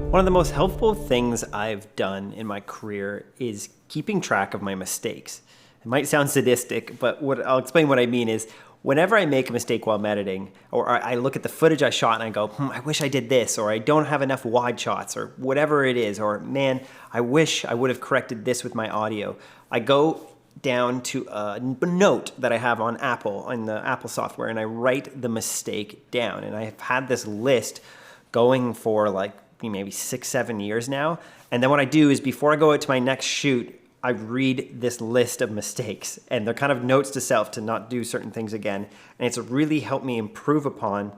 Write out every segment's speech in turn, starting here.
One of the most helpful things I've done in my career is keeping track of my mistakes. It might sound sadistic, but I'll explain what I mean is whenever I make a mistake while I'm editing, or I look at the footage I shot and I go, I wish I did this, or I don't have enough wide shots, or whatever it is, or man, I wish I would have corrected this with my audio. I go down to a note that I have on Apple, on the Apple software, and I write the mistake down. And I've had this list going for like maybe 6-7 years now. And then what I do is before I go out to my next shoot, I read this list of mistakes, and they're kind of notes to self to not do certain things again. And it's really helped me improve upon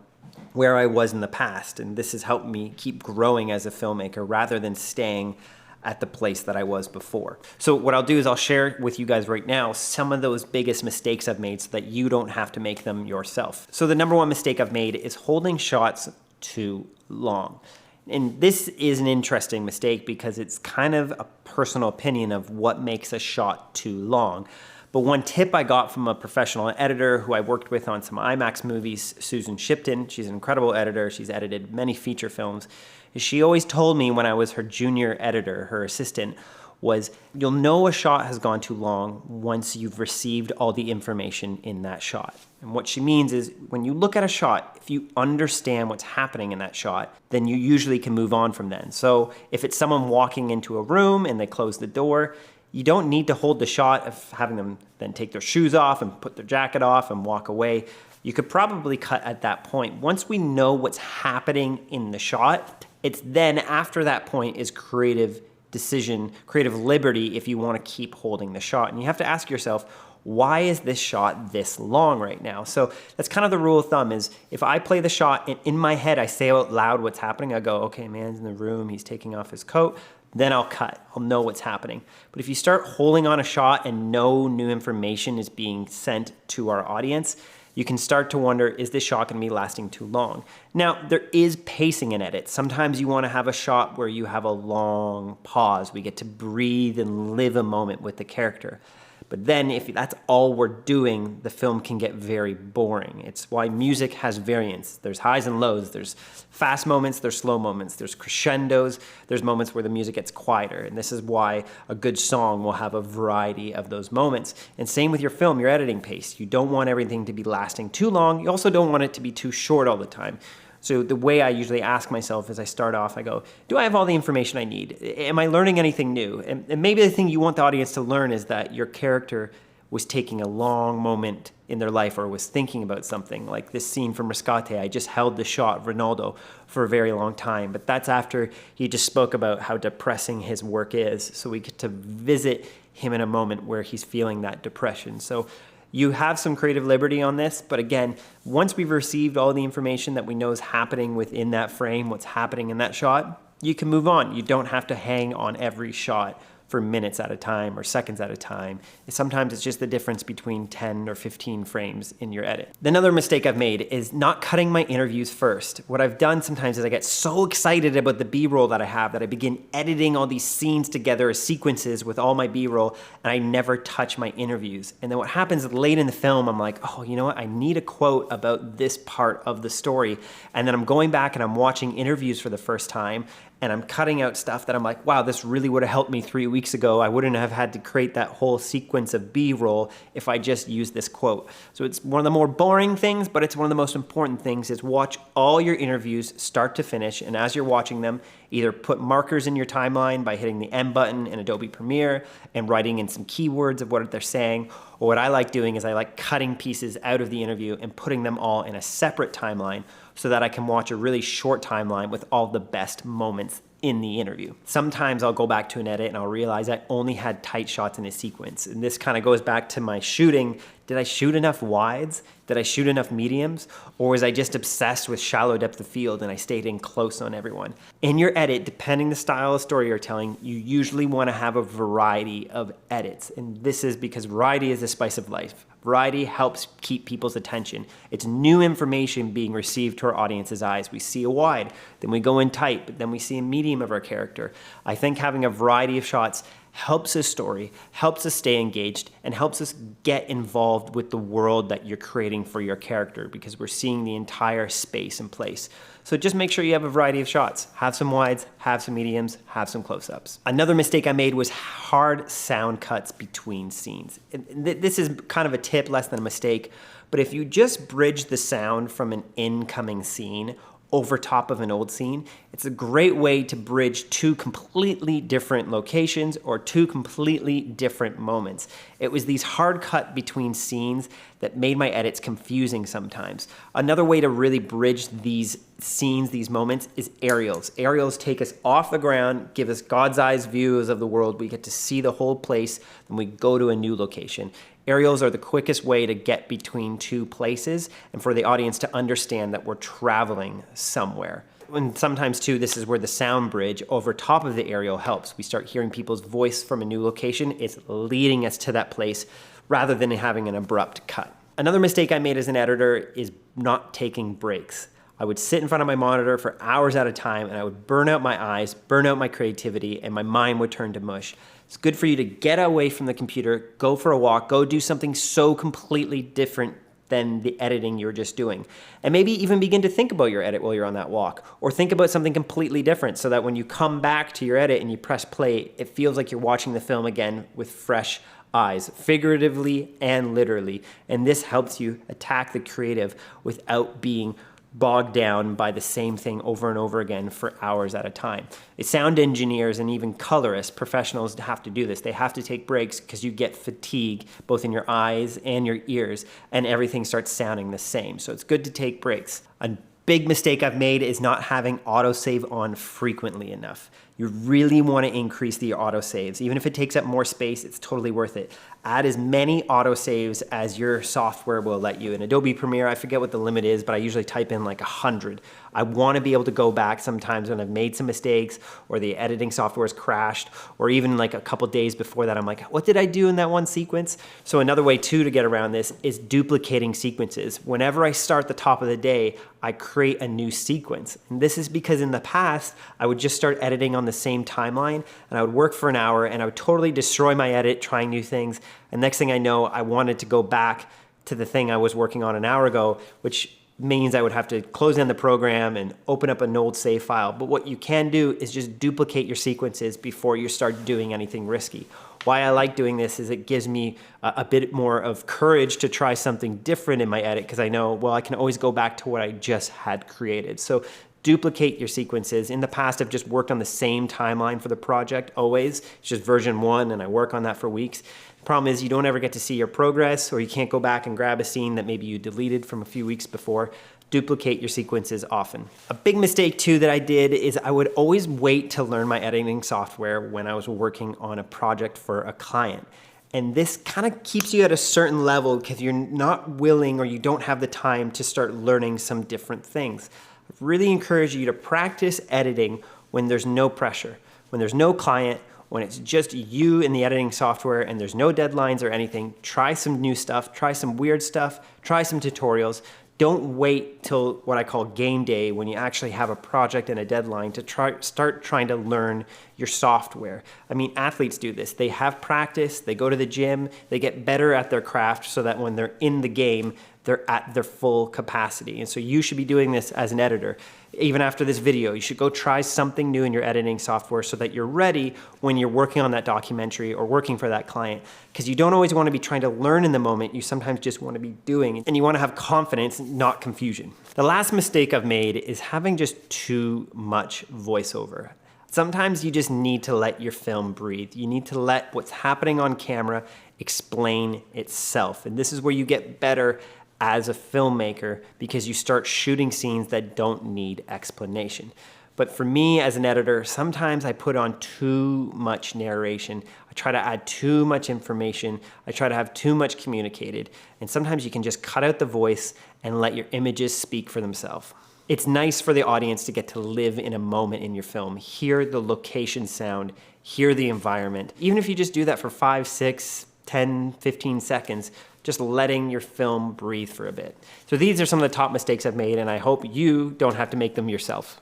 where I was in the past. And this has helped me keep growing as a filmmaker rather than staying at the place that I was before. So what I'll do is I'll share with you guys right now some of those biggest mistakes I've made so that you don't have to make them yourself. So the number one mistake I've made is holding shots too long. And this is an interesting mistake because it's kind of a personal opinion of what makes a shot too long. But one tip I got from a professional editor who I worked with on some IMAX movies, Susan Shipton, she's an incredible editor, she's edited many feature films, is she always told me when I was her junior editor, her assistant, was you'll know a shot has gone too long once you've received all the information in that shot. And what she means is when you look at a shot, if you understand what's happening in that shot, then you usually can move on from then. So if it's someone walking into a room and they close the door, you don't need to hold the shot of having them then take their shoes off and put their jacket off and walk away. You could probably cut at that point. Once we know what's happening in the shot, it's then after that point is creative decision, creative liberty if you want to keep holding the shot. And you have to ask yourself, why is this shot this long right now? So that's kind of the rule of thumb is if I play the shot and in my head, I say out loud what's happening. I go, okay, man's in the room, he's taking off his coat. Then I'll cut, I'll know what's happening. But if you start holding on a shot and no new information is being sent to our audience, you can start to wonder, is this shot gonna be lasting too long? Now, there is pacing in edits. Sometimes you wanna have a shot where you have a long pause. We get to breathe and live a moment with the character. But then if that's all we're doing, the film can get very boring. It's why music has variance. There's highs and lows. There's fast moments, there's slow moments. There's crescendos, there's moments where the music gets quieter. And this is why a good song will have a variety of those moments. And same with your film, your editing pace. You don't want everything to be lasting too long. You also don't want it to be too short all the time. So the way I usually ask myself as I start off, I go, do I have all the information I need? Am I learning anything new? And maybe the thing you want the audience to learn is that your character was taking a long moment in their life or was thinking about something. Like this scene from Rescate, I just held the shot of Ronaldo for a very long time. But that's after he just spoke about how depressing his work is. So we get to visit him in a moment where he's feeling that depression. So you have some creative liberty on this, but again, once we've received all the information that we know is happening within that frame, what's happening in that shot, you can move on. You don't have to hang on every shot for minutes at a time or seconds at a time. Sometimes it's just the difference between 10 or 15 frames in your edit. Another mistake I've made is not cutting my interviews first. What I've done sometimes is I get so excited about the B-roll that I have that I begin editing all these scenes together as sequences with all my B-roll and I never touch my interviews. And then what happens late in the film, I'm like, oh, you know what? I need a quote about this part of the story. And then I'm going back and I'm watching interviews for the first time and I'm cutting out stuff that I'm like, wow, this really would have helped me 3 weeks ago. I wouldn't have had to create that whole sequence of B-roll if I just used this quote. So it's one of the more boring things, but it's one of the most important things is watch all your interviews start to finish. And as you're watching them, either put markers in your timeline by hitting the M button in Adobe Premiere and writing in some keywords of what they're saying. Or what I like doing is I like cutting pieces out of the interview and putting them all in a separate timeline so that I can watch a really short timeline with all the best moments in the interview. Sometimes I'll go back to an edit and I'll realize I only had tight shots in a sequence. And this kind of goes back to my shooting. Did I shoot enough wides? Did I shoot enough mediums? Or was I just obsessed with shallow depth of field and I stayed in close on everyone? In your edit, depending the style of story you're telling, you usually want to have a variety of edits. And this is because variety is the spice of life. Variety helps keep people's attention. It's new information being received to our audience's eyes. We see a wide, then we go in tight, but then we see a medium of our character. I think having a variety of shots helps a story, helps us stay engaged, and helps us get involved with the world that you're creating for your character, because we're seeing the entire space and place. So just make sure you have a variety of shots. Have some wides, have some mediums, have some close-ups. Another mistake I made was hard sound cuts between scenes. This is kind of a tip, less than a mistake, but if you just bridge the sound from an incoming scene over top of an old scene, it's a great way to bridge two completely different locations or two completely different moments. It was these hard cut between scenes that made my edits confusing sometimes. Another way to really bridge these scenes, these moments, is aerials. Aerials take us off the ground, give us God's eyes views of the world. We get to see the whole place, and we go to a new location. Aerials are the quickest way to get between two places and for the audience to understand that we're traveling somewhere. And sometimes too, this is where the sound bridge over top of the aerial helps. We start hearing people's voice from a new location. It's leading us to that place rather than having an abrupt cut. Another mistake I made as an editor is not taking breaks. I would sit in front of my monitor for hours at a time, and I would burn out my eyes, burn out my creativity, and my mind would turn to mush. It's good for you to get away from the computer, go for a walk, go do something so completely different than the editing you were just doing. And maybe even begin to think about your edit while you're on that walk, or think about something completely different so that when you come back to your edit and you press play, it feels like you're watching the film again with fresh eyes, figuratively and literally. And this helps you attack the creative without being bogged down by the same thing over and over again for hours at a time. Sound engineers and even colorists, professionals have to do this. They have to take breaks because you get fatigue both in your eyes and your ears, and everything starts sounding the same. So it's good to take breaks. A big mistake I've made is not having autosave on frequently enough. You really want to increase the autosaves. Even if it takes up more space, it's totally worth it. Add as many autosaves as your software will let you. In Adobe Premiere, I forget what the limit is, but I usually type in like 100. I want to be able to go back sometimes when I've made some mistakes or the editing software has crashed, or even like a couple days before that, I'm like, what did I do in that one sequence? So another way too to get around this is duplicating sequences. Whenever I start the top of the day, I create a new sequence. And this is because in the past, I would just start editing on the same timeline, and I would work for an hour and I would totally destroy my edit trying new things. And next thing I know, I wanted to go back to the thing I was working on an hour ago, which means I would have to close down the program and open up an old save file. But what you can do is just duplicate your sequences before you start doing anything risky. Why I like doing this is it gives me a bit more of courage to try something different in my edit, because I know, well, I can always go back to what I just had created. So duplicate your sequences. In the past, I've just worked on the same timeline for the project always. It's just version 1, and I work on that for weeks. The problem is you don't ever get to see your progress, or you can't go back and grab a scene that maybe you deleted from a few weeks before. Duplicate your sequences often. A big mistake too that I did is I would always wait to learn my editing software when I was working on a project for a client. And this kind of keeps you at a certain level because you're not willing, or you don't have the time to start learning some different things. I really encourage you to practice editing when there's no pressure, when there's no client, when it's just you and the editing software and there's no deadlines or anything. Try some new stuff, try some weird stuff, try some tutorials. Don't wait till what I call game day, when you actually have a project and a deadline, to start trying to learn your software. I mean, athletes do this. They have practice, they go to the gym, they get better at their craft so that when they're in the game, they're at their full capacity. And so you should be doing this as an editor. Even after this video, you should go try something new in your editing software so that you're ready when you're working on that documentary or working for that client. Because you don't always want to be trying to learn in the moment. You sometimes just want to be doing, and you want to have confidence, not confusion. The last mistake I've made is having just too much voiceover. Sometimes you just need to let your film breathe. You need to let what's happening on camera explain itself. And this is where you get better as a filmmaker, because you start shooting scenes that don't need explanation. But for me as an editor, sometimes I put on too much narration. I try to add too much information. I try to have too much communicated. And sometimes you can just cut out the voice and let your images speak for themselves. It's nice for the audience to get to live in a moment in your film, hear the location sound, hear the environment. Even if you just do that for 5, 6, 10, 15 seconds, just letting your film breathe for a bit. So these are some of the top mistakes I've made, and I hope you don't have to make them yourself.